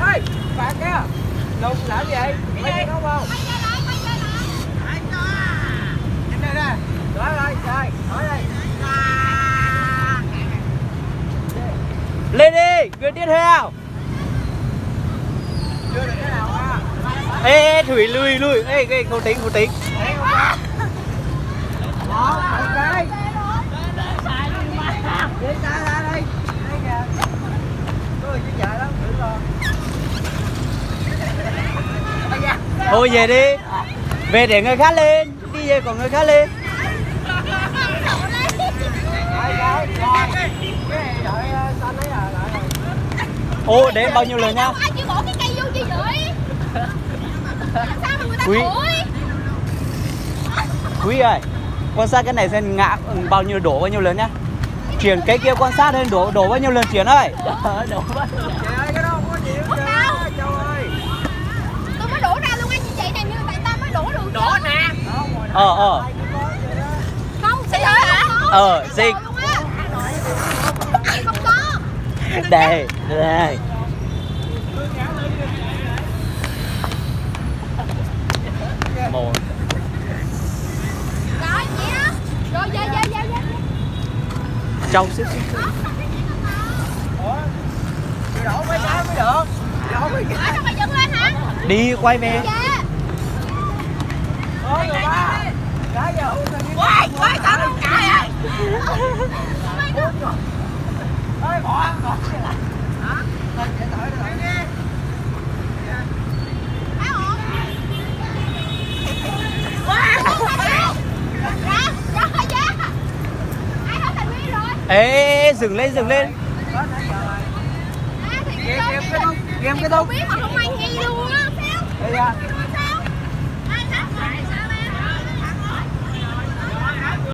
ơi, phạt kia. Đừng làm gì? Mấy không không? Rồi rồi, hỏi đi. Lên đi, người tiếp theo. Chưa được cái nào ha. Ê, Thủy lùi. Ê, không tính. Một, ok. Đi ra đây. Đây kìa. Có người chứ chạy lắm, thử rồi. Thôi về đi. Về để người khác lên. Đi về của người khác lên. Rồi. Cái này đợi xanh ấy lại rồi. Ô, để bao nhiêu lần nha. Ai chịu bỏ cái cây vô chi vậy? Làm sao mà người ta Quý. thổi? Quý ơi, quan sát cái này xem ngã bao nhiêu đổ bao nhiêu lần nhá. Chuyển cái kia quan sát lên đổ bao nhiêu lần chuyển ơi. Đổ bao nhiêu lần. Trời ơi, cái đó không có nhiều chứ. Châu ơi. Tôi mới đổ ra luôn á, như vậy nè, như vậy ta mới đổ được. Đổ nè. Không, xí hả? Xí. Không có. Đây. Một. Rồi, vậy á. Rồi, về. Trong xíu. Ủa? Chị đổ mấy cái mới được. Đổ mấy cái. Ở đâu mà dựng lên hả? Đi quay về. Dạ. Ôi, người ba. Cái giờ Quay, sao không cài ơi? ơi, bỏ. Hả? Thôi, chạy tội đi. Ê, dừng lên. Game cái đúng. Biết mà không ai nghe luôn á. Đi ra.